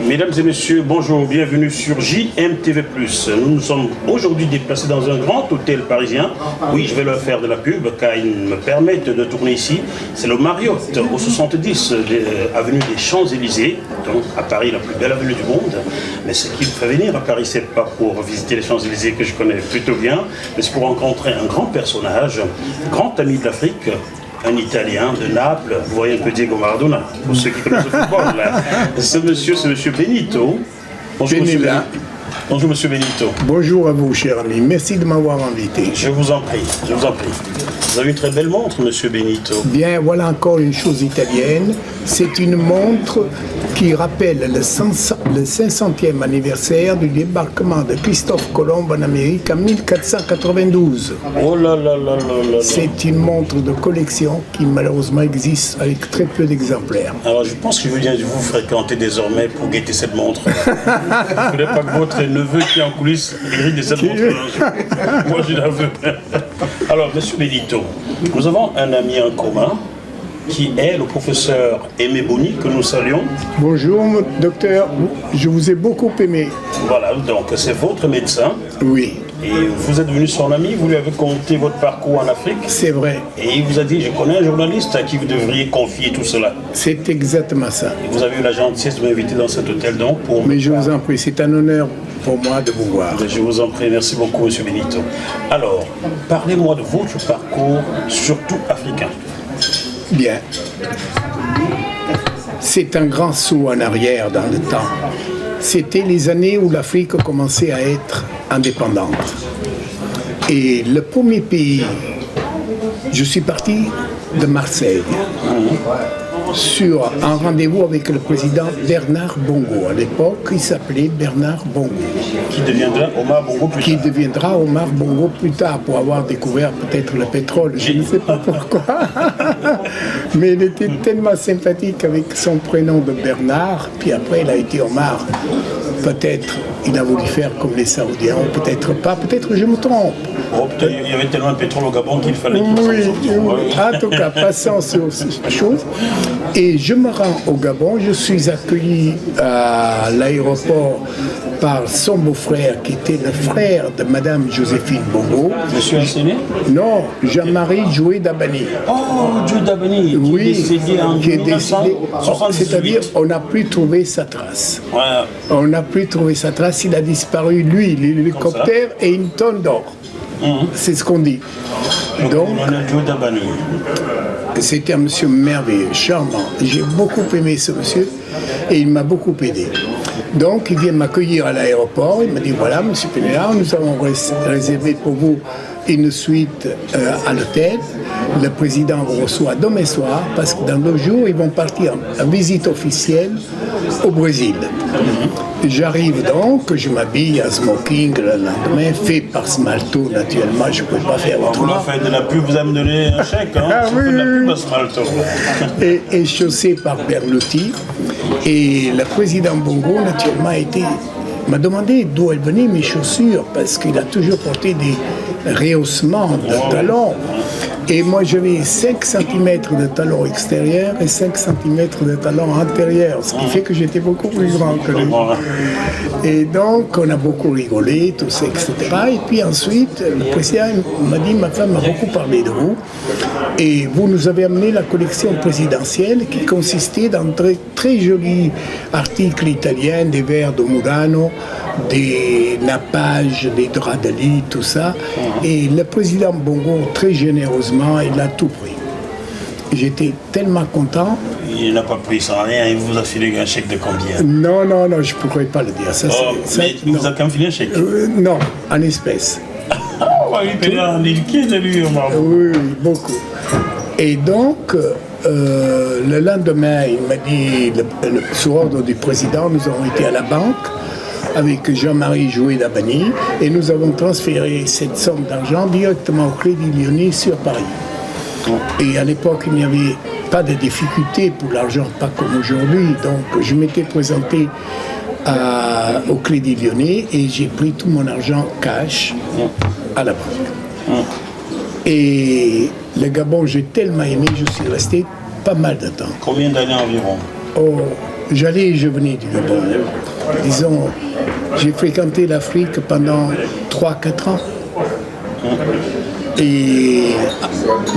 Mesdames et messieurs, bonjour, bienvenue sur JMTV+. Nous nous sommes aujourd'hui déplacés dans un grand hôtel parisien. Oui, je vais leur faire de la pub car ils me permettent de tourner ici. C'est le Marriott au 70 avenue des Champs-Élysées, donc à Paris, la plus belle avenue du monde. Mais ce qui me fait venir à Paris, c'est pas pour visiter les Champs-Élysées que je connais plutôt bien, mais c'est pour rencontrer un grand personnage, grand ami de l'Afrique, un Italien de Naples, vous voyez un peu Diego Maradona, pour ceux qui connaissent le football. Ce monsieur Benito. Bonjour monsieur Benito. Bonjour monsieur Benito. Bonjour à vous, cher ami. Merci de m'avoir invité. Je vous en prie, je vous en prie. Vous avez une très belle montre, monsieur Benito. Bien, voilà encore une chose italienne. C'est une montre qui rappelle le 500e anniversaire du débarquement de Christophe Colomb en Amérique en 1492. Oh là là là là là. C'est une montre de collection qui malheureusement existe avec très peu d'exemplaires. Alors je pense que je viens de vous fréquenter désormais pour guetter cette montre. Il ne faudrait pas que votre neveu qui est en coulisses hérite de cette montre. Moi je la veux. Alors monsieur Benito, nous avons un ami en commun qui est le professeur Aimé Boni, que nous saluons. Bonjour docteur, je vous ai beaucoup aimé. Voilà, donc c'est votre médecin. Oui. Et vous êtes venu son ami, vous lui avez conté votre parcours en Afrique. C'est vrai. Et il vous a dit, je connais un journaliste à qui vous devriez confier tout cela. C'est exactement ça. Et vous avez eu la gentillesse de m'inviter dans cet hôtel donc pour... Mais je vous en prie, c'est un honneur pour moi de vous voir. Je vous en prie, merci beaucoup monsieur Benito. Alors, parlez-moi de votre parcours, surtout africain. Bien. C'est un grand saut en arrière dans le temps. C'était les années où l'Afrique commençait à être indépendante. Et le premier pays, je suis parti de Marseille sur un rendez-vous avec le président Bernard Bongo. À l'époque, il s'appelait Bernard Bongo. Qui deviendra Omar Bongo plus tard. Qui deviendra Omar Bongo plus tard pour avoir découvert peut-être le pétrole. Je ne sais pas pourquoi. Mais il était tellement sympathique avec son prénom de Bernard. Puis après, il a été Omar. Peut-être il a voulu faire comme les Saoudiens, ou peut-être pas. Peut-être je me trompe. Oh, il y avait tellement de pétrole au Gabon qu'il fallait qu'il s'en sorte. En tout cas, passons sur cette chose. Et je me rends au Gabon. Je suis accueilli à l'aéroport par son beau-frère, qui était le frère de Madame Joséphine Bongo. Monsieur Asséné? Non, Jean-Marie Joué d'Abani. Oh, Joué d'Abani, qui est décédé en 1978. C'est-à-dire, on n'a plus trouvé sa trace. Ouais. On n'a plus trouvé sa trace. Il a disparu, lui, l'hélicoptère et une tonne d'or. C'est ce qu'on dit. Donc, c'était un monsieur merveilleux, charmant. J'ai beaucoup aimé ce monsieur et il m'a beaucoup aidé. Donc, il vient m'accueillir à l'aéroport. Il m'a dit, voilà, monsieur Pénéard, nous avons réservé pour vous une suite à l'hôtel. Le président vous reçoit demain soir parce que dans 2 jours, ils vont partir en visite officielle au Brésil. J'arrive donc, je m'habille en smoking le lendemain, fait par Smalto, naturellement, je ne pouvais pas faire autrement. Vous faites de la pub, vous allez me donner un chèque, hein? Ah, oui, de la pub à Smalto. Et chaussé par Berluti. Et le président Bongo, naturellement, m'a demandé d'où elles venaient mes chaussures, parce qu'il a toujours porté des rehaussements de talons. Et moi, j'avais 5 cm de talons extérieurs et 5 cm de talons antérieurs, ce qui fait que j'étais beaucoup plus grand que lui. Et donc, on a beaucoup rigolé, tout ça, etc. Et puis ensuite, le président m'a dit, ma femme m'a beaucoup parlé de vous. Et vous nous avez amené la collection présidentielle qui consistait dans très, très jolis articles italiens, des verres de Murano, des nappages, des draps de lit, tout ça. Et le président Bongo, très généreusement, il a tout pris. J'étais tellement content. Il n'a pas pris sans rien, il vous a filé un chèque de combien? Non, je ne pourrais pas le dire. Ça, mais il vous a quand même filé un chèque? Non, en espèces. Il payait en liquide, lui, Omar. Oui, beaucoup. Et donc, le lendemain, il m'a dit, sur ordre du président, nous avons été à la banque avec Jean-Marie Joué d'Abani et nous avons transféré cette somme d'argent directement au Crédit Lyonnais sur Paris. Et à l'époque, il n'y avait pas de difficulté pour l'argent, pas comme aujourd'hui. Donc, je m'étais présenté au Crédit Lyonnais et j'ai pris tout mon argent cash à la banque. Et le Gabon, j'ai tellement aimé, je suis resté pas mal de temps. Combien d'années environ? Oh, J'allais et je venais du Gabon. Disons, j'ai fréquenté l'Afrique pendant 3-4 ans. Et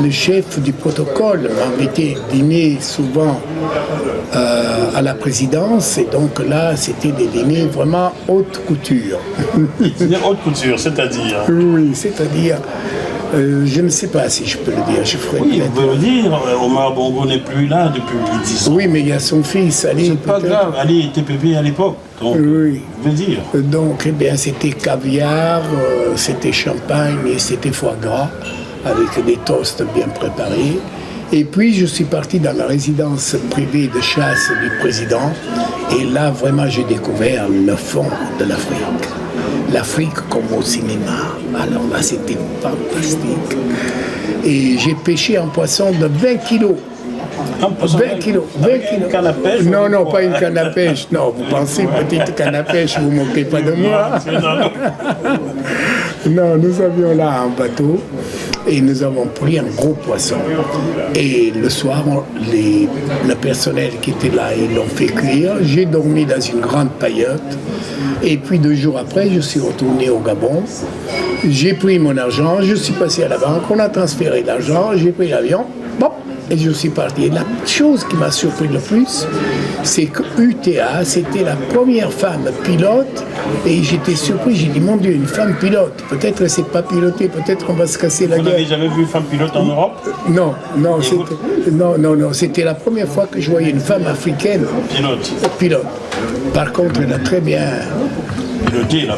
le chef du protocole m'invitait dîner souvent à la présidence. Et donc là, c'était des dîners vraiment haute couture. Haute couture, c'est-à-dire? Oui, c'est-à-dire... je ne sais pas si je peux le dire. Je ferai oui, vous pouvez le dire. Omar Bongo n'est plus là depuis plus de 10 ans. Oui, mais il y a son fils, Ali. C'est pas grave. Ali était bébé à l'époque. Donc, oui. Vous pouvez dire. Donc, eh bien, c'était caviar, c'était champagne et c'était foie gras avec des toasts bien préparés. Et puis, je suis parti dans la résidence privée de chasse du président. Et là, vraiment, j'ai découvert le fond de l'Afrique. L'Afrique comme au cinéma. Alors là, c'était fantastique. Et j'ai pêché un poisson de 20 kilos. 20 kilos. 20 kilos. Une canne à pêche? Non, non, pas une canne à pêche. Non, vous pensez petite canne à pêche, vous ne moquez pas de moi. Non, nous avions là un bateau et nous avons pris un gros poisson. Et le soir, le personnel qui était là, ils l'ont fait cuire. J'ai dormi dans une grande paillote. Et puis 2 jours après, je suis retourné au Gabon. J'ai pris mon argent, je suis passé à la banque, on a transféré l'argent, j'ai pris l'avion. Bon, et je suis parti. Et la chose qui m'a surpris le plus, c'est que UTA, c'était la première femme pilote. Et j'étais surpris, j'ai dit, mon Dieu, une femme pilote. Peut-être elle ne sait pas piloter, peut-être on va se casser la gueule. Vous n'avez jamais vu une femme pilote en Europe? Non, c'était la première fois que je voyais une femme africaine pilote. Par contre, elle a très bien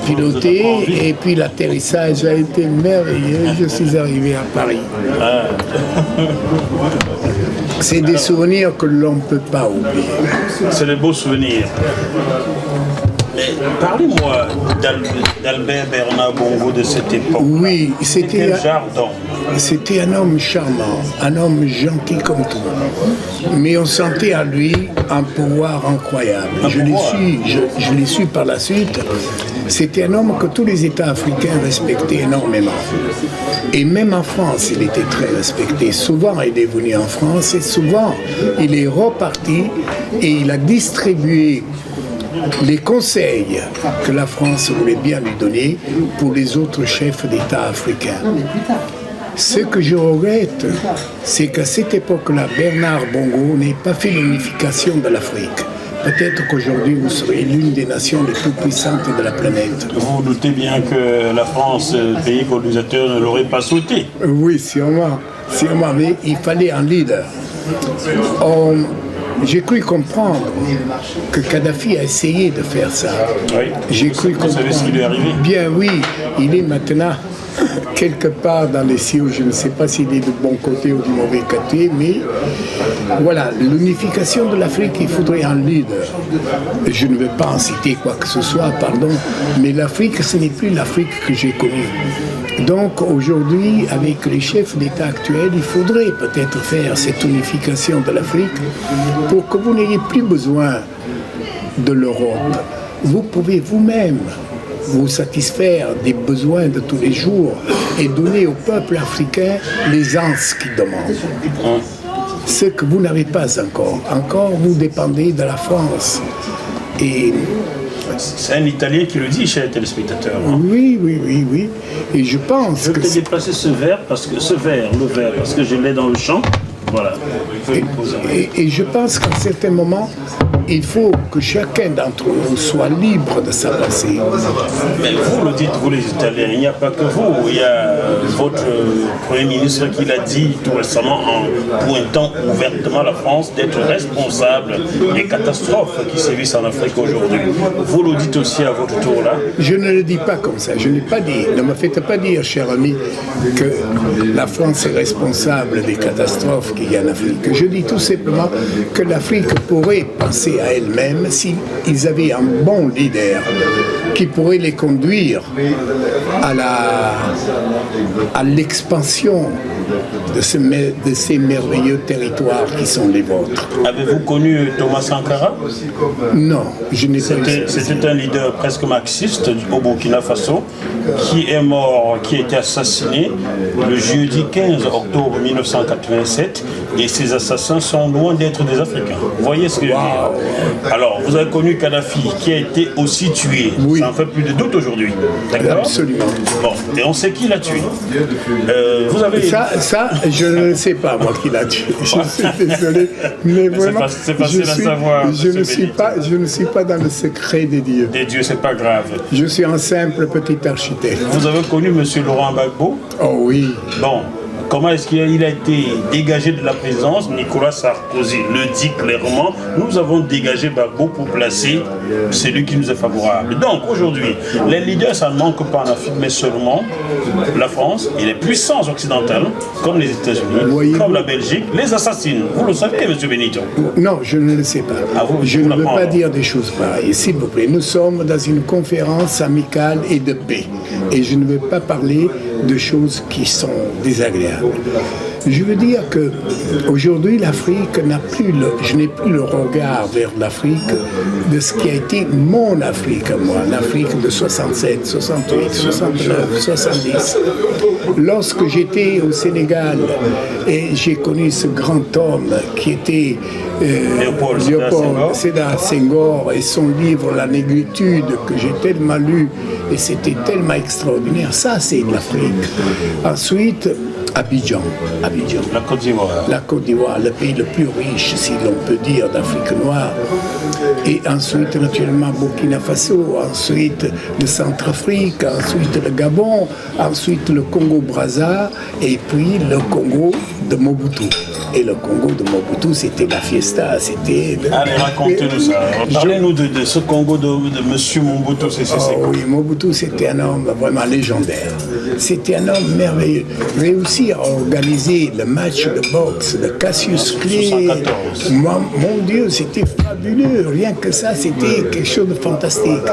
piloté et puis l'atterrissage a été merveilleux. Je suis arrivé à Paris. Ah. C'est des souvenirs que l'on ne peut pas oublier. C'est des beaux souvenirs. Parlez-moi d'Albert Bernard Bongo de cette époque. Oui, c'était un homme charmant, un homme gentil comme tout. Mais on sentait à lui un pouvoir incroyable. Je l'ai su par la suite. C'était un homme que tous les États africains respectaient énormément. Et même en France, il était très respecté. Souvent, il est venu en France et souvent, il est reparti et il a distribué les conseils que la France voulait bien lui donner pour les autres chefs d'État africains. Ce que je regrette, c'est qu'à cette époque-là, Bernard Bongo n'ait pas fait l'unification de l'Afrique. Peut-être qu'aujourd'hui, vous serez l'une des nations les plus puissantes de la planète. Vous doutez bien que la France, pays colonisateur, ne l'aurait pas souhaité. Oui, sûrement, mais il fallait un leader. J'ai cru comprendre que Kadhafi a essayé de faire ça. Oui. J'ai cru comprendre. Vous savez ce qui lui est arrivé? Bien oui, il est maintenant quelque part dans les cieux. Je ne sais pas s'il est du bon côté ou du mauvais côté, mais voilà, l'unification de l'Afrique, il faudrait un leader. Je ne veux pas en citer quoi que ce soit, pardon, mais l'Afrique, ce n'est plus l'Afrique que j'ai connue. Donc aujourd'hui, avec les chefs d'État actuels, il faudrait peut-être faire cette unification de l'Afrique pour que vous n'ayez plus besoin de l'Europe. Vous pouvez vous-même vous satisfaire des besoins de tous les jours et donner au peuple africain l'aisance qu'il demande. Ce que vous n'avez pas encore. Encore, vous dépendez de la France. Et c'est un Italien qui le dit, chers téléspectateurs. Hein? Oui. Et je pense je vais peut-être déplacer le verre parce que je l'ai dans le champ. Voilà. Et je pense qu'à certains moments, il faut que chacun d'entre nous soit libre de s'avancer. Mais vous le dites, vous les Italiens, il n'y a pas que vous. Il y a votre Premier ministre qui l'a dit tout récemment en pointant ouvertement la France d'être responsable des catastrophes qui sévissent en Afrique aujourd'hui. Vous le dites aussi à votre tour là? Je ne le dis pas comme ça. Je n'ai pas dit, ne me faites pas dire, cher ami, que la France est responsable des catastrophes qu'il y a en Afrique. Je dis tout simplement que l'Afrique pourrait penser à elle-même s'ils avaient un bon leader qui pourrait les conduire à l'expansion de ces merveilleux territoires qui sont les vôtres. Avez-vous connu Thomas Sankara? Non, je n'ai pas vu. C'était un leader presque marxiste au Burkina Faso qui est mort, qui a été assassiné le jeudi 15 octobre 1987 Et ces assassins sont loin d'être des Africains. Vous voyez ce que je veux dire? Alors, vous avez connu Kadhafi qui a été aussi tué. Oui. Ça en fait plus de doute aujourd'hui. D'accord? Absolument. Bon, et on sait qui l'a tué. Vous avez... Ça, je ne sais pas, moi, qui l'a tué. Je suis désolé. Mais vraiment, c'est facile à savoir. Je ne suis pas dans le secret des dieux. Des dieux, c'est pas grave. Je suis un simple petit architecte. Vous avez connu M. Laurent Gbagbo? Oh oui. Bon, comment est-ce qu'il a été dégagé de la présidence? Nicolas Sarkozy le dit clairement. Nous avons dégagé Gbagbo pour placer celui qui nous est favorable. Donc aujourd'hui, les leaders, ça ne manque pas en Afrique, mais seulement la France et les puissances occidentales, comme les États-Unis, comme la Belgique, les assassinent. Vous le savez, M. Benito? Non, je ne le sais pas. Je ne veux pas dire des choses pareilles. S'il vous plaît, nous sommes dans une conférence amicale et de paix. Et je ne veux pas parler de choses qui sont désagréables. Je veux dire que aujourd'hui l'Afrique n'a plus je n'ai plus le regard vers l'Afrique de ce qui a été mon Afrique, moi, l'Afrique de 67, 68, 69, 70. Lorsque j'étais au Sénégal et j'ai connu ce grand homme qui était Léopold Sédar Senghor et son livre La négritude que j'ai tellement lu et c'était tellement extraordinaire, ça c'est de l'Afrique. Ensuite, Abidjan. La Côte d'Ivoire. La Côte d'Ivoire, le pays le plus riche, si l'on peut dire, d'Afrique noire. Et ensuite, naturellement, Burkina Faso, ensuite le Centrafrique, ensuite le Gabon, ensuite le Congo-Brazza, et puis le Congo de Mobutu. Et le Congo de Mobutu, c'était la fiesta, c'était... Allez, racontez-nous ça. Parlez-nous de ce Congo de M. Mobutu. Oui, Mobutu, c'était un homme vraiment légendaire. C'était un homme merveilleux. Réussi à organiser le match de boxe de Cassius Clay. Mon Dieu, c'était fabuleux. Rien que ça, c'était quelque chose de fantastique.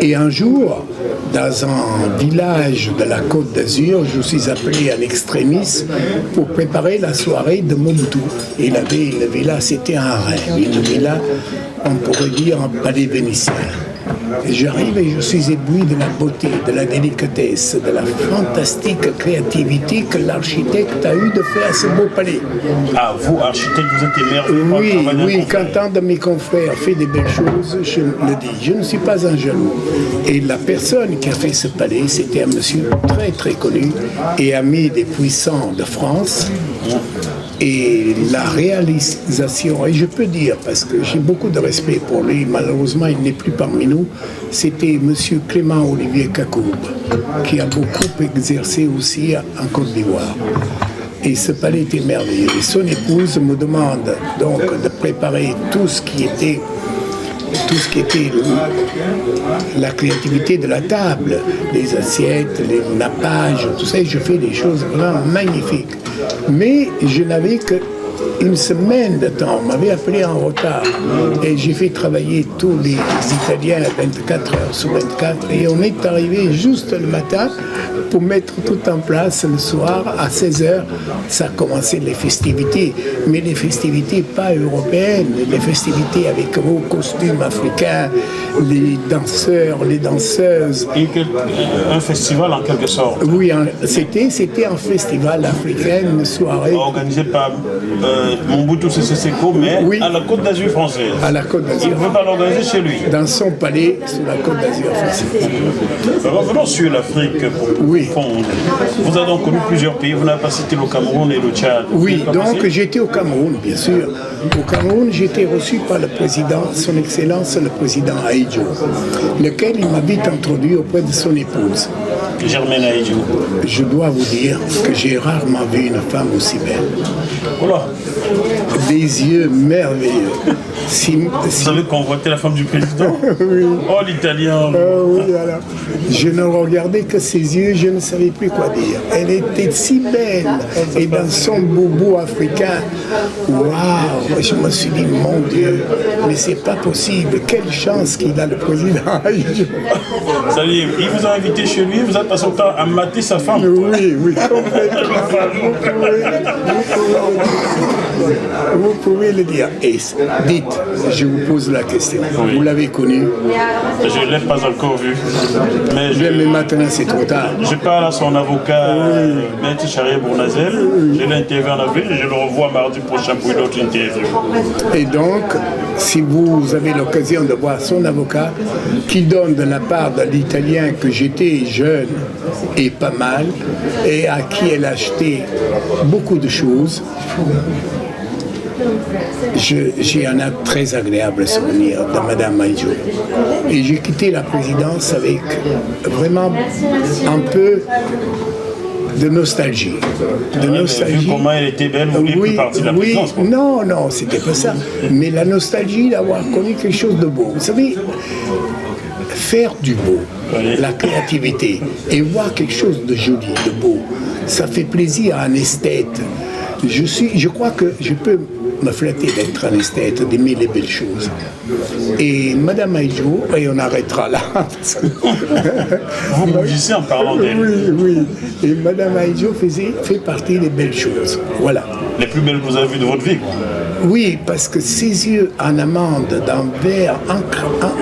Et un jour, dans un village de la Côte d'Azur, je suis appelé en extrémiste pour préparer la soirée de Mobutu. Et il avait une villa, c'était un rêve. Une villa, on pourrait dire un palais vénitien. J'arrive et je suis ébloui de la beauté, de la délicatesse, de la fantastique créativité que l'architecte a eu de faire ce beau palais. Ah, vous, architecte, vous êtes émerveillé. Oui, quand un de mes confrères fait des belles choses, je le dis. Je ne suis pas un jaloux. Et la personne qui a fait ce palais, c'était un monsieur très très connu et ami des puissants de France. Et la réalisation, et je peux dire, parce que j'ai beaucoup de respect pour lui, malheureusement il n'est plus parmi nous, c'était M. Clément Olivier Kakoub, qui a beaucoup exercé aussi en Côte d'Ivoire. Et ce palais était merveilleux. Et son épouse me demande donc de préparer tout ce qui était la créativité de la table, les assiettes, les nappages, tout ça, et je fais des choses vraiment magnifiques. Mais je n'avais qu'une semaine de temps, on m'avait appelé en retard et j'ai fait travailler tous les Italiens à 24 heures sur 24 et on est arrivé juste le matin pour mettre tout en place le soir à 16h. Ça a commencé les festivités, mais les festivités pas européennes, les festivités avec vos costumes africains, les danseurs, les danseuses. Et un festival en quelque sorte. Oui, c'était un festival africain, une soirée. Organisé par Mobutu Sese Seko, mais oui, à la Côte d'Azur française. À la Côte d'Azur. Il ne veut pas l'organiser chez lui. Dans son palais, sur la Côte d'Azur française. Revenons sur l'Afrique pour fondre. Vous avez donc connu plusieurs pays, vous n'avez pas cité le Cameroun et le Tchad. Oui, donc j'étais au Cameroun, bien sûr. Au Cameroun, j'étais reçu par le président, son Excellence, le président Ahidjo, lequel il m'a vite introduit auprès de son épouse. Germaine Ahidjo. Je dois vous dire que j'ai rarement vu une femme aussi belle. Voilà. Des yeux merveilleux. Vous savez convoiter la femme du président? Oui. Oh, l'italien. Oui, alors. Je ne regardais que ses yeux, je ne savais plus quoi dire. Elle était si belle. Et dans son boubou africain, waouh! Je me suis dit, mon Dieu, mais c'est pas possible. Quelle chance qu'il a, le président. Ça y est, il vous a invité chez lui, vous avez passé le temps à mater sa femme. Oui, complètement. Vous pouvez le dire. Et dites, je vous pose la question. Oui. Vous l'avez connu? Je ne l'ai pas encore vu. Mais Mais maintenant, c'est trop tard. je parle à son avocat, Maître Charia Bournazel. Je l'ai interviewé en avril et je le revois mardi prochain pour une autre interview. Et donc, si vous avez l'occasion de voir son avocat, qui donne de la part de l'Italien que j'étais jeune et pas mal, et à qui elle a acheté beaucoup de choses, j'ai un très agréable souvenir de Madame Maïjo. Et j'ai quitté la présidence avec vraiment un peu de nostalgie. De nostalgie. Vu comment elle était belle, vous voulez plus partie de la présidence, quoi. Non, c'était pas ça. Mais la nostalgie d'avoir connu quelque chose de beau. Vous savez, faire du beau, la créativité, et voir quelque chose de joli, de beau, ça fait plaisir à un esthète. Je crois que je peux me flatter d'être un esthète, d'aimer les belles choses. Et Madame Maïjo, et on arrêtera là. Parce que Vous rougissez en parlant d'elle. oui. Et Madame Maïjo fait partie des belles choses. Voilà. Les plus belles que vous avez vues de votre vie, quoi. Oui, parce que ses yeux en amande d'un verre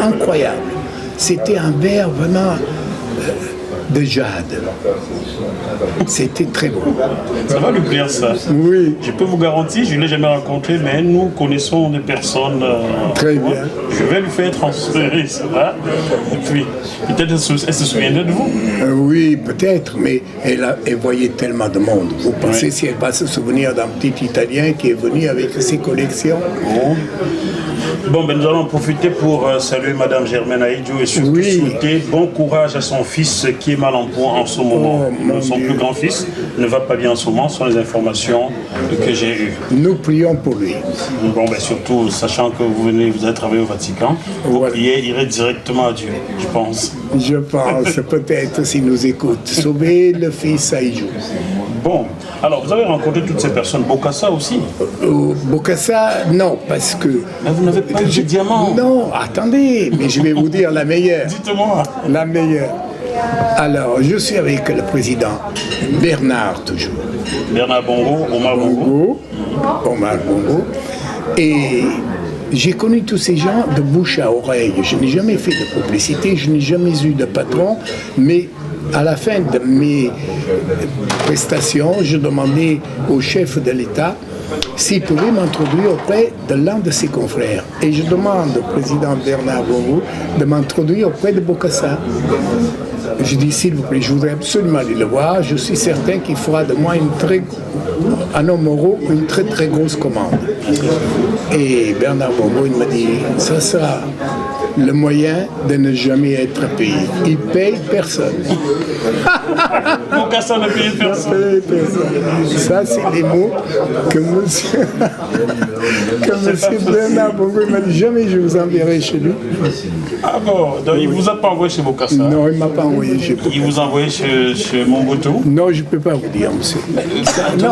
incroyable. C'était un verre vraiment de jade. C'était très beau. Ça va lui plaire, ça. Oui. Je peux vous garantir, je ne l'ai jamais rencontré, mais nous connaissons des personnes. Très bien. Je vais lui faire transférer ça. Et puis, peut-être elle se souviendrait de vous. Oui, peut-être, mais elle voyait tellement de monde. Vous pensez si elle va se souvenir d'un petit Italien qui est venu avec ses collections? Bon, ben, nous allons en profiter pour saluer Madame Germaine Aïdjo et surtout souhaiter bon courage à son fils qui est mal en point en ce moment. Son plus grand-fils ne va pas bien en ce moment, ce sont les informations que j'ai eues. Nous prions pour lui. Bon, ben, surtout, sachant que vous allez travailler au Vatican, vous priez, irez directement à Dieu, je pense. Je pense, peut-être s'il nous écoute. Sauver le fils Aïdjo. Bon, alors vous avez rencontré toutes ces personnes, Bokassa aussi? Bokassa, non, parce que... Mais vous n'avez pas eu de diamant. Non, attendez, mais je vais vous dire la meilleure. Dites-moi. La meilleure. Alors, je suis avec le président Bernard, toujours. Bernard Bongo, Omar Bongo. Et j'ai connu tous ces gens de bouche à oreille. Je n'ai jamais fait de publicité, je n'ai jamais eu de patron, mais à la fin de mes prestations, je demandais au chef de l'État s'il pouvait m'introduire auprès de l'un de ses confrères. Et je demande au président Bernard Bongo de m'introduire auprès de Bokassa. Je dis, s'il vous plaît, je voudrais absolument aller le voir. Je suis certain qu'il fera de moi un homme euro, une très très grosse commande. Et Bernard Bongo, il m'a dit, ça sera le moyen de ne jamais être payé. Il paye personne. Bokassa ne paye personne. Ça, c'est les mots que monsieur Bernard Bongo m'a dit. Jamais je vous enverrai chez lui. Ah bon, donc il ne vous a pas envoyé chez Bokassa? Non, il ne m'a pas envoyé chez Bokassa. Il vous a envoyé chez Mobutu? Non, je ne peux pas vous dire, monsieur.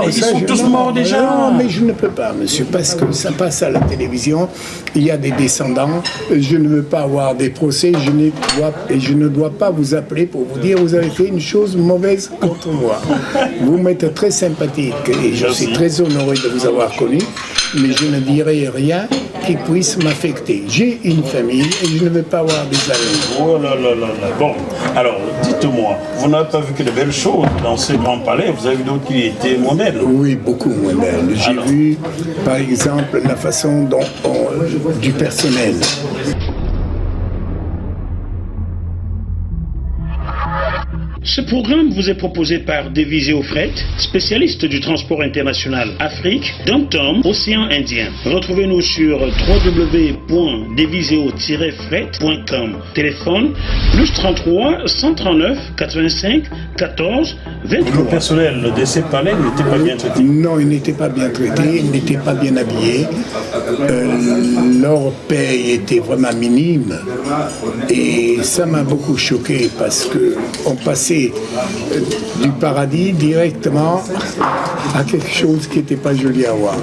Ils sont tous morts déjà. Non, mais je ne peux pas, monsieur, parce que ça passe à la télévision. Il y a des descendants. Je ne veux pas avoir des procès. Je ne dois pas vous appeler pour vous dire vous avez fait une chose mauvaise contre moi. Vous m'êtes très sympathique et je suis très honoré de vous avoir connu, mais je ne dirai rien qui puisse m'affecter. J'ai une famille et je ne veux pas avoir des amis. Oh là là là là. Bon, alors dites-moi, vous n'avez pas vu que de belles choses dans ce grand palais, vous avez vu d'autres qui étaient modèles? Oui, beaucoup modèles. J'ai vu, par exemple, la façon dont du personnel. Ce programme vous est proposé par Deviseo Fret, spécialiste du transport international Afrique, Dom-Tom, Océan Indien. Retrouvez-nous sur www.deviseo-fret.com. Téléphone +33 139 85 14 23. Le personnel de ces palais n'était pas bien traité? Non, il n'était pas bien traité, il n'était pas bien habillé. Leur paye était vraiment minime. Et ça m'a beaucoup choqué parce qu'on passait passer du paradis directement à quelque chose qui n'était pas joli à voir.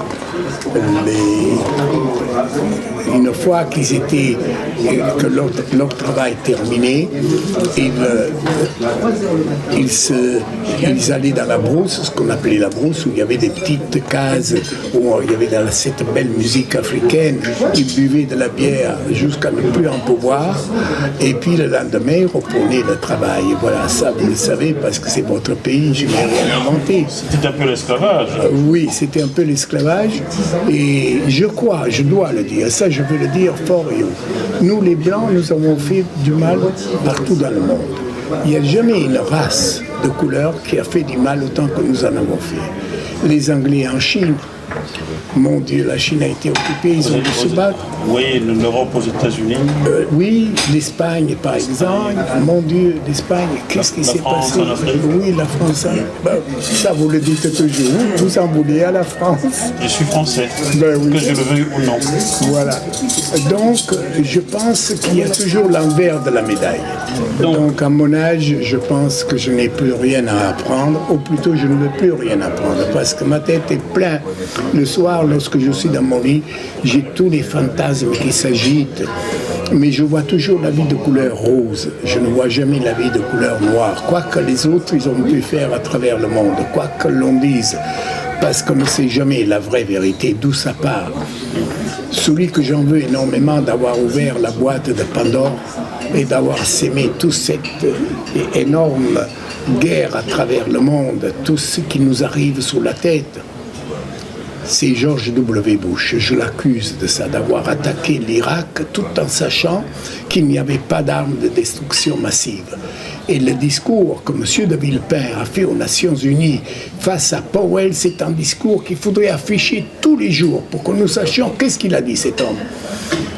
Une fois que leur travail terminé, ils allaient dans la brousse, ce qu'on appelait la brousse, où il y avait des petites cases, où il y avait cette belle musique africaine. Ils buvaient de la bière jusqu'à ne plus en pouvoir, et puis le lendemain, ils reprenaient le travail. Voilà, ça vous le savez, parce que c'est votre pays, je n'ai rien inventé. C'était un peu l'esclavage. Oui, c'était un peu l'esclavage, et je dois le dire, ça je veux le dire fort et haut. Nous les Blancs, nous avons fait du mal partout dans le monde. Il n'y a jamais une race de couleur qui a fait du mal autant que nous en avons fait. Les Anglais en Chine, mon Dieu, la Chine a été occupée, ils ont dû se battre. Oui, l'Europe aux États-Unis. Oui, l'Espagne par exemple. Mon Dieu, l'Espagne, qu'est-ce qui s'est passé? Oui, la France. Ça, vous le dites toujours. Vous en voulez à la France? Je suis français, Ben oui. que je le veuille ou non. Voilà. Donc, je pense qu'il y a toujours l'envers de la médaille. Donc, à mon âge, je pense que je n'ai plus rien à apprendre, ou plutôt, je ne veux plus rien apprendre, parce que ma tête est pleine. Le soir, lorsque je suis dans mon lit, j'ai tous les fantasmes qui s'agitent, mais je vois toujours la vie de couleur rose. Je ne vois jamais la vie de couleur noire, quoi que les autres, ils ont pu faire à travers le monde, quoi que l'on dise, parce qu'on ne sait jamais la vraie vérité, d'où ça part. Celui que j'en veux énormément d'avoir ouvert la boîte de Pandore et d'avoir sémé toute cette énorme guerre à travers le monde, tout ce qui nous arrive sous la tête, c'est George W. Bush. Je l'accuse de ça, d'avoir attaqué l'Irak tout en sachant qu'il n'y avait pas d'armes de destruction massive. Et le discours que M. de Villepin a fait aux Nations Unies face à Powell, c'est un discours qu'il faudrait afficher tous les jours pour que nous sachions qu'est-ce qu'il a dit cet homme.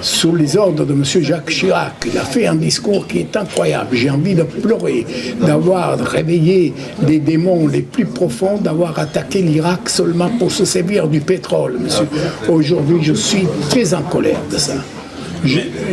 Sous les ordres de M. Jacques Chirac, il a fait un discours qui est incroyable. J'ai envie de pleurer, d'avoir réveillé les démons les plus profonds, d'avoir attaqué l'Irak seulement pour se servir du pétrole, monsieur. Aujourd'hui, je suis très en colère de ça.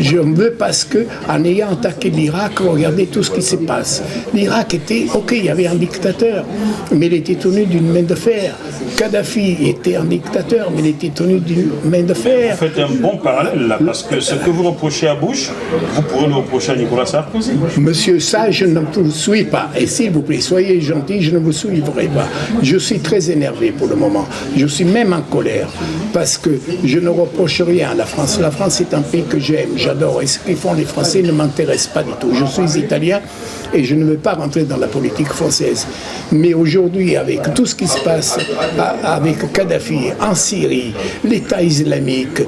Je veux parce que, en ayant attaqué l'Irak, regardez tout ce qui se passe. L'Irak était, ok, il y avait un dictateur, mais il était tenu d'une main de fer. Kadhafi était un dictateur, mais il était tenu d'une main de fer. Vous faites un bon parallèle là, parce que ce que vous reprochez à Bush, vous pourrez le reprocher à Nicolas Sarkozy. Monsieur, ça, je ne vous suis pas. Et s'il vous plaît, soyez gentil, je ne vous suivrai pas. Je suis très énervé pour le moment. Je suis même en colère, parce que je ne reproche rien à la France. La France est un pays que j'aime, j'adore. Et ce qu'ils font les Français ne m'intéresse pas du tout. Je suis italien et je ne veux pas rentrer dans la politique française. Mais aujourd'hui, avec tout ce qui se passe avec Kadhafi en Syrie, l'État islamique,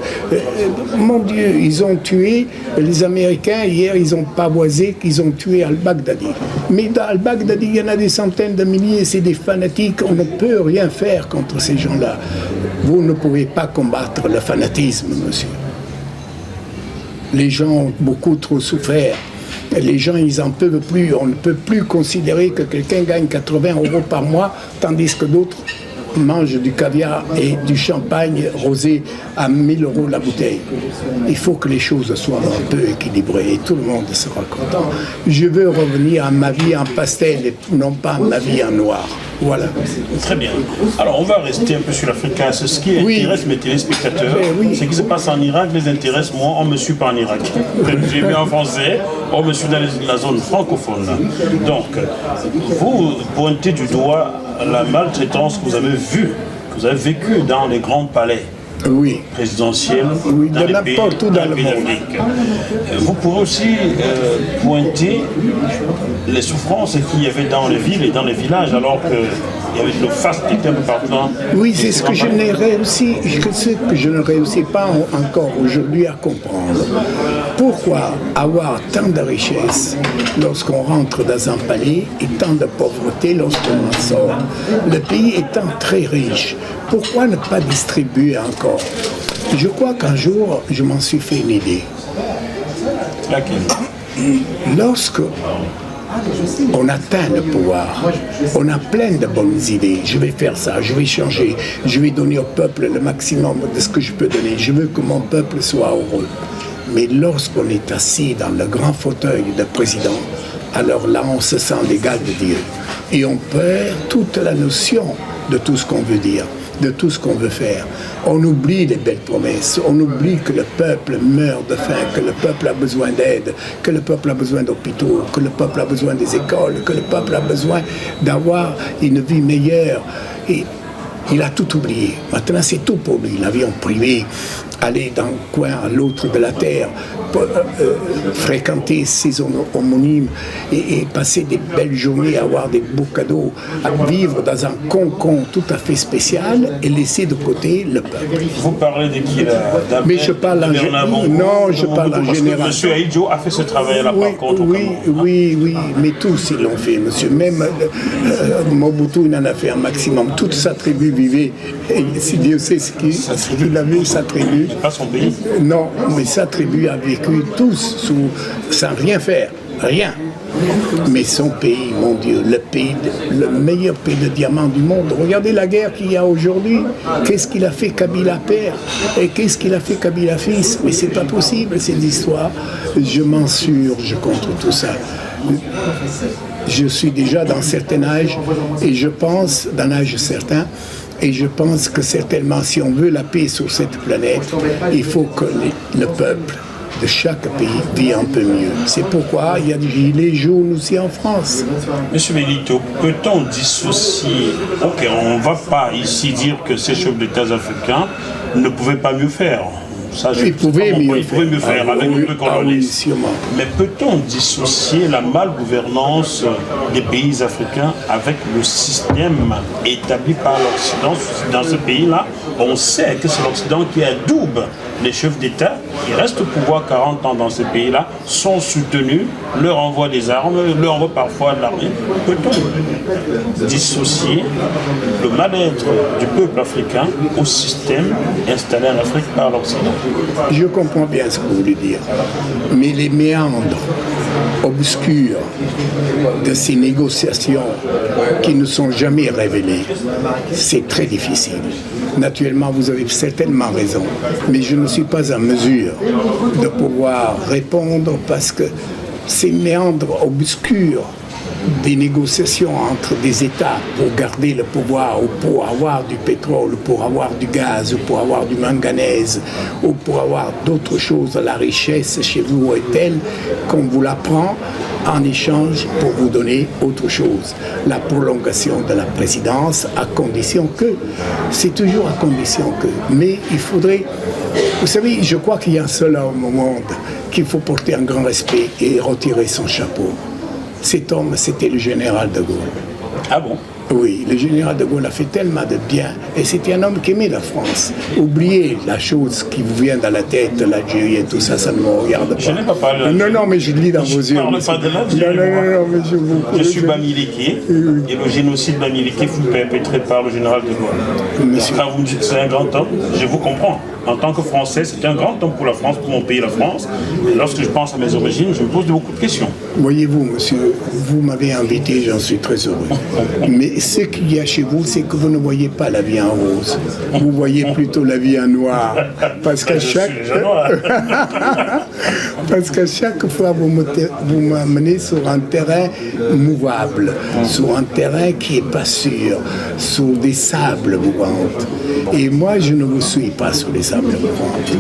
mon Dieu, ils ont tué les Américains. Hier, ils ont pavoisé qu'ils ont tué al-Baghdadi. Mais dans al-Baghdadi, il y en a des centaines de milliers, c'est des fanatiques. On ne peut rien faire contre ces gens-là. Vous ne pouvez pas combattre le fanatisme, monsieur. Les gens ont beaucoup trop souffert. Les gens, ils n'en peuvent plus. On ne peut plus considérer que quelqu'un gagne 80 € par mois, tandis que d'autres mangent du caviar et du champagne rosé à 1000 € la bouteille. Il faut que les choses soient un peu équilibrées et tout le monde sera content. Je veux revenir à ma vie en pastel et non pas à ma vie en noir. Voilà. Très bien. Alors, on va rester un peu sur l'Afrique. Ce qui intéresse mes téléspectateurs, ce qui se passe en Irak les intéresse. Moi, on me suit pas en Irak. J'ai mis en français, on me suit dans la zone francophone. Donc, vous pointez du doigt la maltraitance que vous avez vue, que vous avez vécue dans les grands palais. Oui. Présidentielle, oui, dans les pays d'Afrique. Vous pourrez aussi pointer les souffrances qu'il y avait dans les villes et dans les villages, alors qu'il y avait de faste qui était un peu partout. Oui, c'est ce que je n'ai réussi, je ne réussis pas encore aujourd'hui à comprendre. Pourquoi avoir tant de richesses lorsqu'on rentre dans un palais et tant de pauvreté lorsqu'on en sort? Le pays étant très riche, pourquoi ne pas distribuer encore? Je crois qu'un jour, je m'en suis fait une idée. Lorsque on atteint le pouvoir, on a plein de bonnes idées. Je vais faire ça, je vais changer, je vais donner au peuple le maximum de ce que je peux donner. Je veux que mon peuple soit heureux. Mais lorsqu'on est assis dans le grand fauteuil de président, alors là on se sent l'égal de Dieu. Et on perd toute la notion de tout ce qu'on veut dire, de tout ce qu'on veut faire. On oublie les belles promesses, on oublie que le peuple meurt de faim, que le peuple a besoin d'aide, que le peuple a besoin d'hôpitaux, que le peuple a besoin des écoles, que le peuple a besoin d'avoir une vie meilleure. Et il a tout oublié. Maintenant, c'est tout pour lui. L'avion privé, aller d'un coin à l'autre de la terre, fréquenter ses homonymes et passer des belles journées, avoir des beaux cadeaux, à vivre dans un cocon tout à fait spécial et laisser de côté le peuple. Vous parlez de qui là? Mais je parle en général. Non, je parle en général. M. Ahidjo a fait ce travail-là par contre. Oui, mais tous ils l'ont fait, monsieur. Même Mobutu, il en a fait un maximum. Toute sa tribu vivait, et si Dieu sait ce qu'il avait, sa tribu. Pas son pays? Non, mais sa tribu a vécu tous sans rien faire, rien. Mais son pays, mon Dieu, le meilleur pays de diamants du monde. Regardez la guerre qu'il y a aujourd'hui. Qu'est-ce qu'il a fait Kabila père et qu'est-ce qu'il a fait Kabila fils? Mais c'est pas possible cette histoire. Je m'insurge contre tout ça. Je suis déjà dans un certain âge et je pense, d'un âge certain, et je pense que certainement, si on veut la paix sur cette planète, il faut que le peuple de chaque pays vit un peu mieux. C'est pourquoi il y a des gilets jaunes aussi en France. Monsieur Melito, peut-on dissocier... Ok, on ne va pas ici dire que ces chefs d'État africains ne pouvaient pas mieux faire. Ça, ils pouvaient mieux faire avec le colonialisme. Mais peut-on dissocier la malgouvernance des pays africains avec le système établi par l'Occident dans ce pays-là? On sait que c'est l'Occident qui adoube les chefs d'État qui restent au pouvoir 40 ans dans ce pays-là, sont soutenus, leur envoie des armes, leur envoie parfois de l'armée. Peut-on dissocier le mal-être du peuple africain au système installé en Afrique par l'Occident? Je comprends bien ce que vous voulez dire, mais les méandres obscurs de ces négociations qui ne sont jamais révélées, c'est très difficile. Naturellement, vous avez certainement raison, mais je ne suis pas en mesure de pouvoir répondre parce que ces méandres obscurs des négociations entre des États pour garder le pouvoir ou pour avoir du pétrole, pour avoir du gaz, ou pour avoir du manganèse, ou pour avoir d'autres choses, la richesse chez vous est telle qu'on vous la prend en échange pour vous donner autre chose. La prolongation de la présidence à condition que, c'est toujours à condition que, mais il faudrait, vous savez, je crois qu'il y a un seul homme au monde qu'il faut porter un grand respect et retirer son chapeau. Cet homme, c'était le général de Gaulle. Ah bon? Oui, le général de Gaulle a fait tellement de bien. Et c'était un homme qui aimait la France. Oubliez la chose qui vous vient dans la tête, l'Algérie et tout ça, ça ne me regarde pas. Je n'ai pas parlé de Non, mais je lis dans vos yeux. Je ne parle pas de l'Algérie. Non, mais je suis Bamileke, et le génocide Bamileke fut perpétré par le général de Gaulle. Monsieur. Quand vous me dites que c'est un grand homme, je vous comprends. En tant que Français, c'est un grand homme pour la France, pour mon pays, la France. Et lorsque je pense à mes origines, je me pose beaucoup de questions. Voyez-vous, monsieur, vous m'avez invité, j'en suis très heureux. Mais ce qu'il y a chez vous, c'est que vous ne voyez pas la vie en rose. Vous voyez plutôt la vie en noir. Parce qu'à chaque... Parce qu'à chaque fois, vous m'amenez sur un terrain mouvable, sur un terrain qui n'est pas sûr, sur des sables mouvantes. Et moi, je ne vous suis pas sur les sables mouvantes.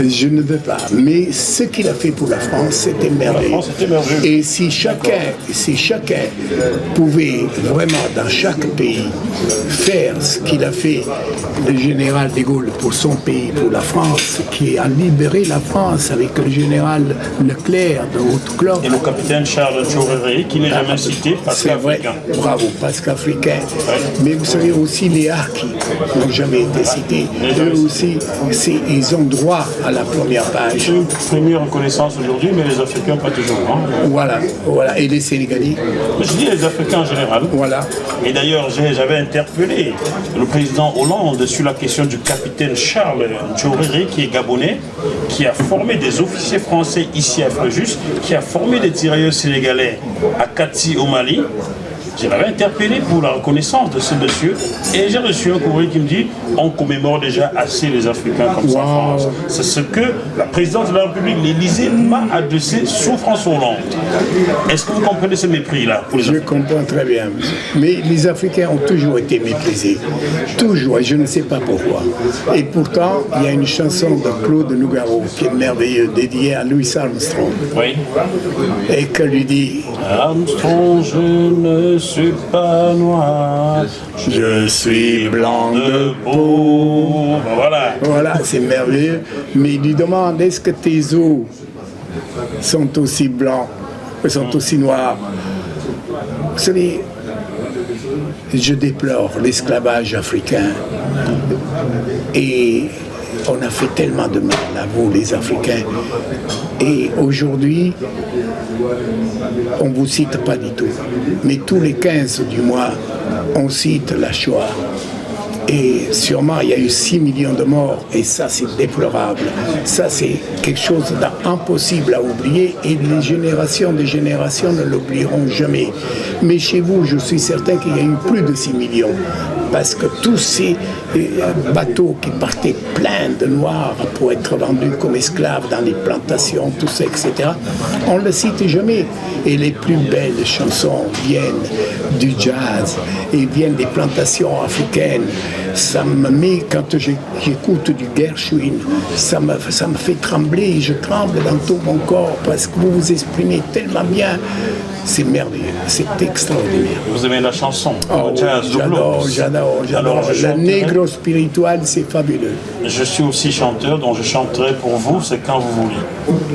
Je ne veux pas. Mais ce qu'il a fait pour la France, c'était merveilleux. Et si chacun pouvait vraiment, dans chaque pays, faire ce qu'il a fait, le général de Gaulle pour son pays, pour la France, qui a libéré la France avec le général Leclerc de Haute-Cloque. Et le capitaine Charles Tchoréré, qui n'est jamais cité, parce qu'africain. Bravo, parce qu'africain. Mais vous savez aussi les Harkis n'ont jamais été cités. Eux aussi, ils ont droit à la première page. Une première reconnaissance aujourd'hui, mais les Africains pas toujours. Hein. Voilà. Et les Sénégalais. Je dis les Africains en général. Voilà. Et d'ailleurs, j'avais interpellé le président Hollande sur la question du capitaine Charles Tchoréré, qui est gabonais, qui a formé des officiers français ici à Fréjus, qui a formé des tirailleurs sénégalais à Kati au Mali. Je l'avais interpellé pour la reconnaissance de ce monsieur et j'ai reçu un courrier qui me dit on commémore déjà assez les Africains comme ça en France. C'est ce que la présidente de la République, l'Élysée, m'a adressé sous François Hollande. Est-ce que vous comprenez ce mépris-là pour les Je comprends très bien. Mais les Africains ont toujours été méprisés. Toujours, et je ne sais pas pourquoi. Et pourtant, il y a une chanson de Claude Nougaro qui est merveilleuse, dédiée à Louis Armstrong. Oui. Et que lui dit Armstrong, je ne suis pas noir, je suis blanc de peau. Voilà. Voilà, c'est merveilleux. Mais il lui demande est-ce que tes os sont aussi blancs, sont aussi noirs? Vous savez, je déplore l'esclavage africain. Et on a fait tellement de mal à vous, les Africains. Et aujourd'hui, on ne vous cite pas du tout. Mais tous les 15 du mois, on cite la Shoah. Et sûrement, il y a eu 6 millions de morts, et ça, c'est déplorable. Ça, c'est quelque chose d'impossible à oublier, et les générations des générations ne l'oublieront jamais. Mais chez vous, je suis certain qu'il y a eu plus de 6 millions, parce que tous ces bateaux qui partaient pleins de Noirs pour être vendus comme esclaves dans les plantations, tout ça, etc., on ne le cite jamais. Et les plus belles chansons viennent du jazz, et viennent des plantations africaines. Ça me met, quand j'écoute du Gershwin, ça me fait trembler, je tremble dans tout mon corps parce que vous vous exprimez tellement bien. C'est merveilleux, c'est extraordinaire. Vous aimez la chanson, le jazz, le blues? J'adore. Le négro spirituel, c'est fabuleux. Je suis aussi chanteur, donc je chanterai pour vous, c'est quand vous voulez.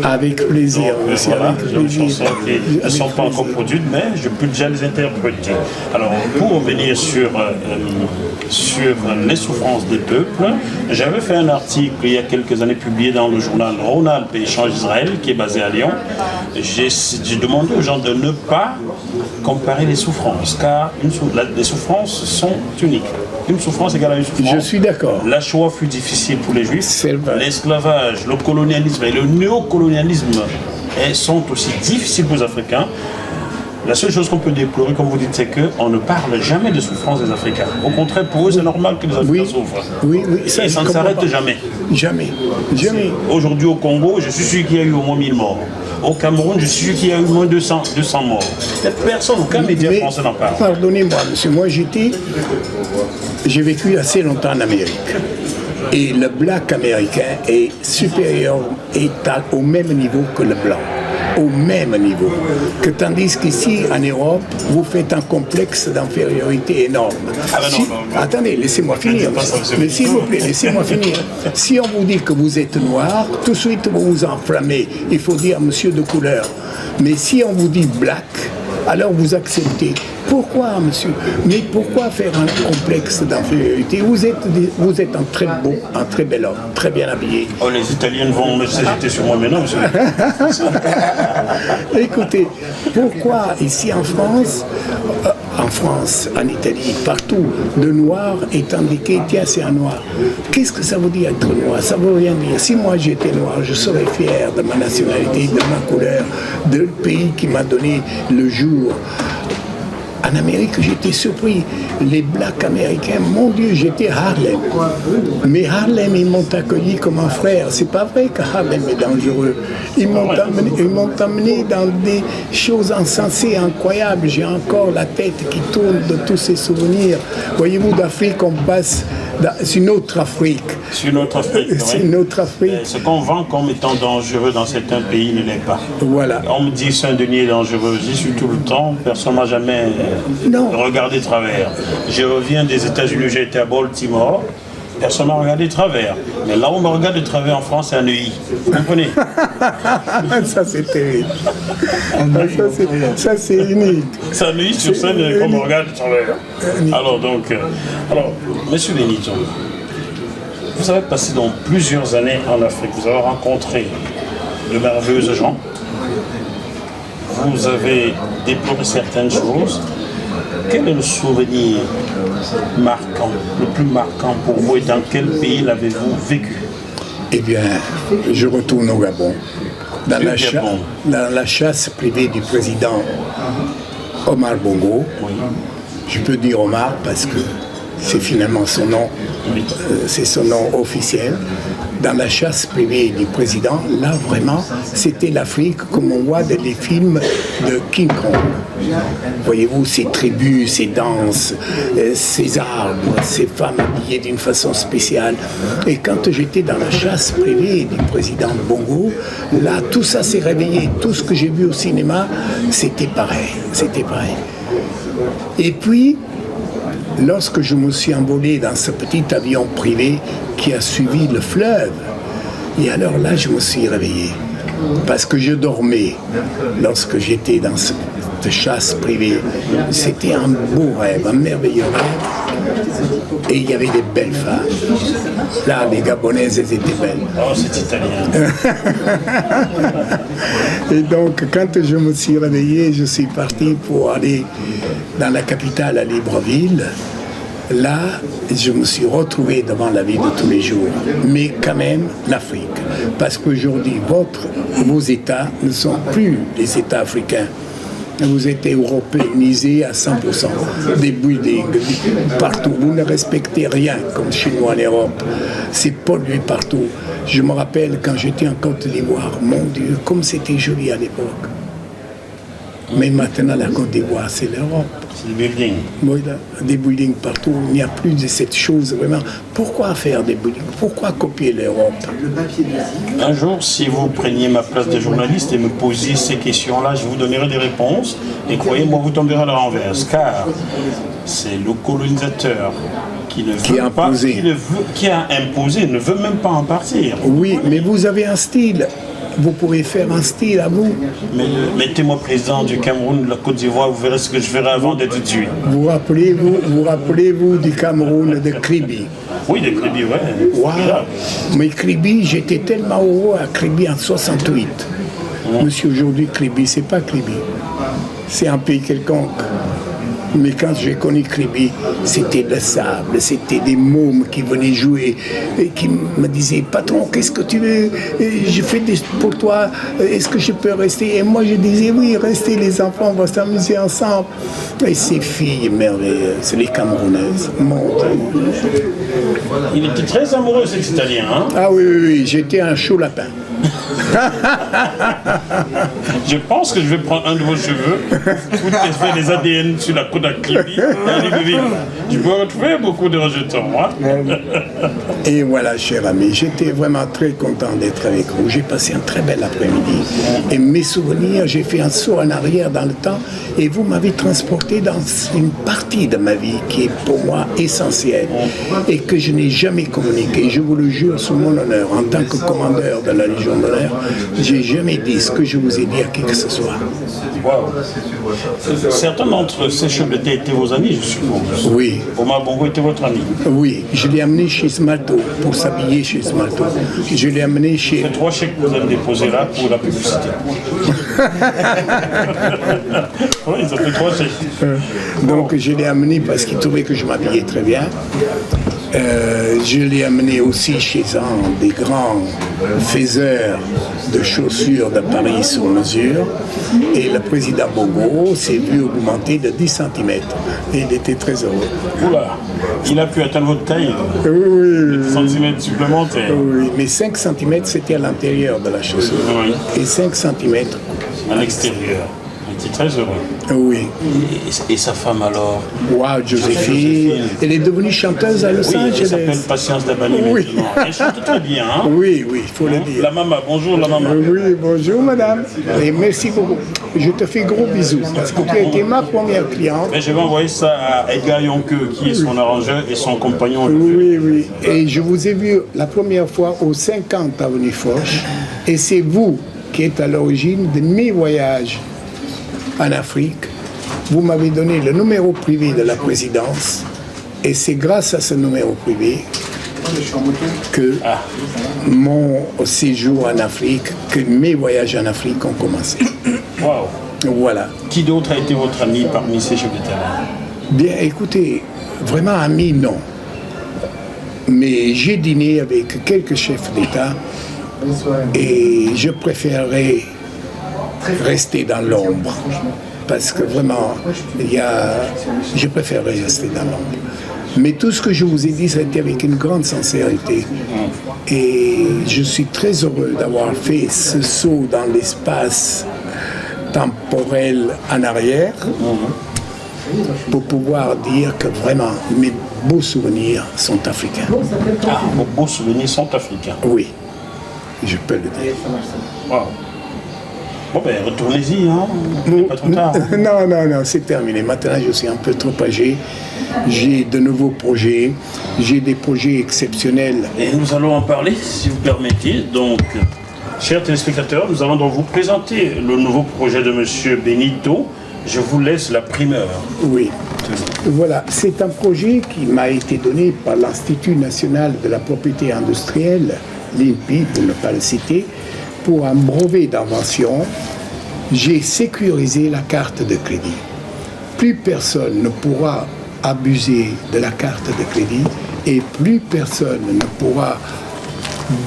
Avec plaisir, donc, monsieur, voilà, avec plaisir. Chansons qui ne sont pas encore produites, mais je peux déjà les interpréter. Alors, pour revenir sur les souffrances des peuples, j'avais fait un article il y a quelques années publié dans le journal Ronald Échange Israël, qui est basé à Lyon. J'ai demandé aux gens de ne pas comparer les souffrances, car les souffrances sont uniques. Une souffrance égale à une souffrance. Je suis d'accord. La Shoah fut difficile pour les Juifs. L'esclavage, le colonialisme et le néocolonialisme sont aussi difficiles pour les Africains. La seule chose qu'on peut déplorer, comme vous dites, c'est qu'on ne parle jamais de souffrance des Africains. Au contraire, pour eux, c'est normal que les Africains souffrent. Oui. Et ça ne s'arrête jamais. Jamais. Aujourd'hui, au Congo, je suis sûr qu'il y a eu au moins 1000 morts. Au Cameroun, je suis sûr qu'il y a eu au moins 200 morts. Personne, aucun média français n'en parle. Pardonnez-moi, monsieur, moi j'ai vécu assez longtemps en Amérique. Et le black américain est supérieur, est au même niveau que le blanc. Au même niveau. Que tandis qu'ici, en Europe, vous faites un complexe d'infériorité énorme. Attendez, laissez-moi finir. Mais s'il vous plaît, laissez-moi finir. Si on vous dit que vous êtes noir, tout de suite vous vous enflammez. Il faut dire monsieur de couleur. Mais si on vous dit black, alors vous acceptez. Pourquoi, monsieur? Mais pourquoi faire un complexe d'infériorité? Vous êtes un très beau, un très bel homme, très bien habillé. Oh, les Italiens vont me s'agiter sur moi maintenant, monsieur. Écoutez, pourquoi ici en France, en Italie, partout, le noir est indiqué, tiens, c'est un noir. Qu'est-ce que ça veut dire être noir? Ça veut rien dire. Si moi j'étais noir, je serais fier de ma nationalité, de ma couleur, du pays qui m'a donné le jour. En Amérique, j'étais surpris. Les blacks américains, mon Dieu, j'étais à Harlem. Mais Harlem, ils m'ont accueilli comme un frère. C'est pas vrai que Harlem est dangereux. Ils m'ont emmené dans des choses insensées, incroyables. J'ai encore la tête qui tourne de tous ces souvenirs. Voyez-vous, d'Afrique, on passe... C'est une autre Afrique. C'est une autre Afrique. C'est une autre Afrique. Ce qu'on vend comme étant dangereux dans certains pays ne l'est pas. Voilà. On me dit Saint-Denis est dangereux. J'y suis tout le temps. Personne ne m'a jamais regardé de travers. Je reviens des États-Unis, j'ai été à Baltimore. Personne n'a regardé de travers. Mais là où on me regarde de travers en France, c'est à Neuilly. Vous comprenez? Ça, c'est terrible. Ça, c'est unique. C'est à Neuilly sur scène qu'on me regarde de travers. Alors, monsieur Benito, vous avez passé donc plusieurs années en Afrique. Vous avez rencontré de merveilleux gens. Vous avez déploré certaines choses. Quel est le souvenir marquant, le plus marquant pour vous et dans quel pays l'avez-vous vécu? Eh bien, je retourne au Gabon. Dans la chasse privée du président Omar Bongo. Je peux dire Omar parce que c'est finalement son nom, c'est son nom officiel. Dans la chasse privée du président, là vraiment, c'était l'Afrique comme on voit dans les films de King Kong. Voyez-vous, ces tribus, ces danses, ces arbres, ces femmes habillées d'une façon spéciale. Et quand j'étais dans la chasse privée du président Bongo, là, tout ça s'est réveillé. Tout ce que j'ai vu au cinéma, c'était pareil. C'était pareil. Et puis, lorsque je me suis envolé dans ce petit avion privé qui a suivi le fleuve, et alors là, je me suis réveillé. Parce que je dormais lorsque j'étais dans cette chasse privée. C'était un beau rêve, un merveilleux rêve. Et il y avait des belles femmes. Là, les Gabonaises, elles étaient belles. Oh, c'est italien. Et donc, quand je me suis réveillé, je suis parti pour aller dans la capitale à Libreville. Là, je me suis retrouvé devant la vie de tous les jours, mais quand même l'Afrique. Parce qu'aujourd'hui, vos États ne sont plus les États africains. Vous êtes européanisés à 100%, des buildings partout. Vous ne respectez rien comme chez nous en Europe. C'est pollué partout. Je me rappelle quand j'étais en Côte d'Ivoire, mon Dieu, comme c'était joli à l'époque. Mais maintenant, la Côte d'Ivoire, c'est l'Europe. C'est des buildings. Oui, là, des buildings partout. Il n'y a plus de cette chose vraiment. Pourquoi faire des buildings? Pourquoi copier l'Europe? Un jour, si vous preniez ma place de journaliste et me posiez ces questions-là, je vous donnerai des réponses. Et croyez-moi, vous tomberez à la renverse. Car c'est le colonisateur qui a imposé, ne veut même pas en partir. Oui, mais vous avez un style. Vous pourrez faire un style à vous. Mais mettez-moi président du Cameroun, de la Côte d'Ivoire, vous verrez ce que je ferai avant d'être tué. Vous rappelez-vous du Cameroun, de Kribi? Oui, de Kribi, ouais. Wow. Mais Kribi, j'étais tellement heureux à Kribi en 68. Monsieur, aujourd'hui, Kribi, c'est pas Kribi. C'est un pays quelconque. Mais quand j'ai connu Kribi, c'était le sable, c'était des mômes qui venaient jouer et qui me disaient « Patron, qu'est-ce que tu veux? Je fais pour toi, est-ce que je peux rester ?» Et moi je disais « Oui, restez les enfants, on va s'amuser ensemble. » Et ces filles merveilleuses, les Camerounaises, mon Dieu. Il était très amoureux cet Italien, hein? Ah oui, j'étais un chaud lapin. Je pense que je vais prendre un de vos cheveux, vous testez les ADN sur la côte à Kribi, je peux retrouver beaucoup de rejetons. Hein? Et voilà, cher ami, j'étais vraiment très content d'être avec vous. J'ai passé un très bel après-midi. Et mes souvenirs, j'ai fait un saut en arrière dans le temps et vous m'avez transporté dans une partie de ma vie qui est pour moi essentielle et que je n'ai jamais communiqué. Je vous le jure sur mon honneur, en tant que commandeur de la Légion d'honneur, j'ai jamais dit ce que je vous ai dit à qui que ce soit. Wow. Certains d'entre ces chefs d'État étaient vos amis, je suppose. Oui. Omar Bongo était votre ami. Oui, je l'ai amené chez Smalto pour s'habiller chez Smalto. Je l'ai amené chez... C'est 3 chèques que vous avez déposés là pour la publicité. Oui, ils ont fait 3 chèques. Donc je l'ai amené parce qu'il trouvait que je m'habillais très bien. Je l'ai amené aussi chez un des grands faiseurs de chaussures de Paris sur mesure. Et le président Bongo s'est vu augmenter de 10 cm. Et il était très heureux. Oula, il a pu atteindre votre taille. Oui. 10 cm supplémentaires. Oui, mais 5 cm c'était à l'intérieur de la chaussure. Oui. Et 5 cm à l'extérieur. Il était très heureux. Oui. Et sa femme alors? Wow, Joséphine. Elle est devenue chanteuse à Los Angeles. Elle s'appelle Patience Dabani maintenant. Elle chante très bien. Hein? Oui, il faut le dire. La maman, bonjour la maman. Oui, bonjour madame. Et merci beaucoup. Je te fais gros bisous parce que tu as été ma première cliente. Mais je vais envoyer ça à Edgar Yonke qui est son arrangeur et son compagnon. Oui. Et je vous ai vu la première fois au 50 avenue Foch. Et c'est vous qui êtes à l'origine de mes voyages en Afrique. Vous m'avez donné le numéro privé de la présidence et c'est grâce à ce numéro privé que mon séjour en Afrique, que mes voyages en Afrique ont commencé. Wow. Voilà. Qui d'autre a été votre ami parmi ces chefs d'État? Bien, écoutez, vraiment ami, non. Mais j'ai dîné avec quelques chefs d'État et je préférerais rester dans l'ombre. parce que vraiment, je préférerais rester dans l'ombre. Mais tout ce que je vous ai dit, ça a été avec une grande sincérité. Et je suis très heureux d'avoir fait ce saut dans l'espace temporel en arrière pour pouvoir dire que vraiment, mes beaux souvenirs sont africains. Ah, vos beaux souvenirs sont africains. Oui, je peux le dire. Wow. Bon ben, retournez-y, hein. Pas trop tard. Non, c'est terminé. Maintenant, je suis un peu trop âgé. J'ai de nouveaux projets. J'ai des projets exceptionnels. Et nous allons en parler, si vous permettez. Donc, chers téléspectateurs, nous allons donc vous présenter le nouveau projet de M. Benito. Je vous laisse la primeur. Oui. Voilà, c'est un projet qui m'a été donné par l'Institut national de la propriété industrielle, l'INPI, pour ne pas le citer, pour un brevet d'invention. J'ai sécurisé la carte de crédit. Plus personne ne pourra abuser de la carte de crédit et plus personne ne pourra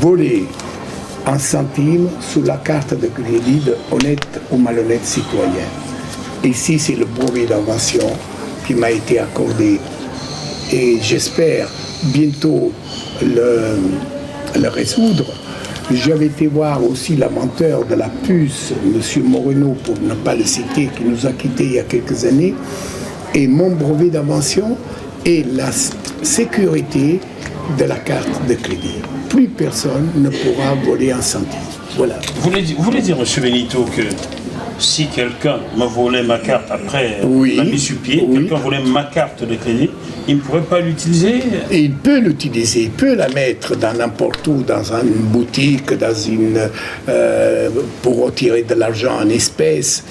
voler un centime sous la carte de crédit de honnêtes ou malhonnêtes citoyens. Ici, c'est le brevet d'invention qui m'a été accordé et j'espère bientôt le résoudre. J'avais été voir aussi l'inventeur de la puce, M. Moreno, pour ne pas le citer, qui nous a quittés il y a quelques années. Et mon brevet d'invention est la sécurité de la carte de crédit. Plus personne ne pourra voler un centime. Voilà. Vous voulez dire, M. Benito, que si quelqu'un me volait ma carte après la mise sur pied, quelqu'un volait ma carte de crédit, il ne pourrait pas l'utiliser? Et il peut l'utiliser, il peut la mettre dans n'importe où, dans une boutique, pour retirer de l'argent en espèces.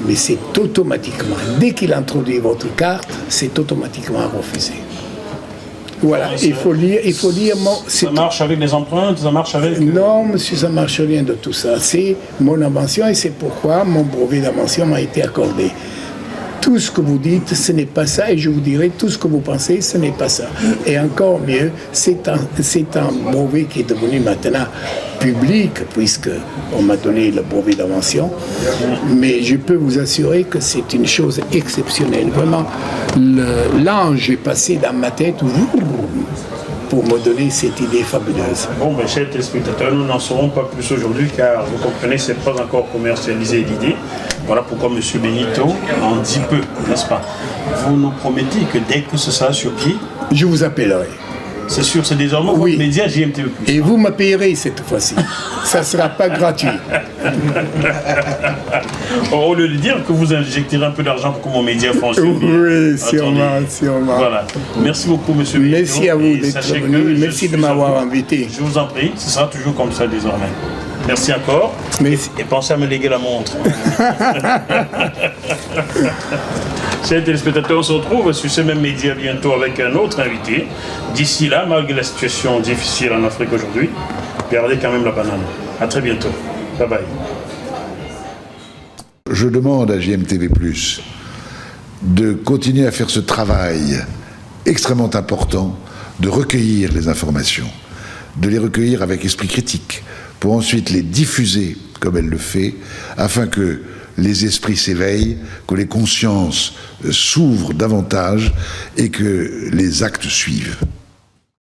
Mais c'est automatiquement, dès qu'il introduit votre carte, c'est automatiquement refusé. Voilà, il faut dire... Ça marche avec les empreintes, ça marche avec... Non, monsieur, ça ne marche rien de tout ça. C'est mon invention et c'est pourquoi mon brevet d'invention m'a été accordé. Tout ce que vous dites, ce n'est pas ça, et je vous dirai tout ce que vous pensez, ce n'est pas ça. Et encore mieux, c'est un brevet qui est devenu maintenant public, puisqu'on m'a donné le brevet d'invention. Mais je peux vous assurer que c'est une chose exceptionnelle. Vraiment, l'ange est passé dans ma tête pour me donner cette idée fabuleuse. Bon, mes chers téléspectateurs, nous n'en saurons pas plus aujourd'hui, car vous comprenez, ce n'est pas encore commercialisé l'idée. Voilà pourquoi M. Benito en dit peu, n'est-ce pas? Vous nous promettez que dès que ce sera sur pied, je vous appellerai. C'est sûr, c'est désormais votre média JMTV+. Et vous me payerez cette fois-ci. Ça ne sera pas gratuit. Au lieu de dire que vous injecterez un peu d'argent pour que mon média fonctionne bien. Oui, sûrement. Voilà. Merci beaucoup, M. Benito. Merci à vous d'être venu. Merci de m'avoir invité. Je vous en prie, ce sera toujours comme ça désormais. Merci encore. Merci. Et pensez à me léguer la montre. Chers téléspectateurs, on se retrouve sur ce même média bientôt avec un autre invité. D'ici là, malgré la situation difficile en Afrique aujourd'hui, gardez quand même la banane. À très bientôt. Bye bye. Je demande à JMTV+, de continuer à faire ce travail extrêmement important de recueillir les informations, de les recueillir avec esprit critique, pour ensuite les diffuser comme elle le fait, afin que les esprits s'éveillent, que les consciences s'ouvrent davantage et que les actes suivent.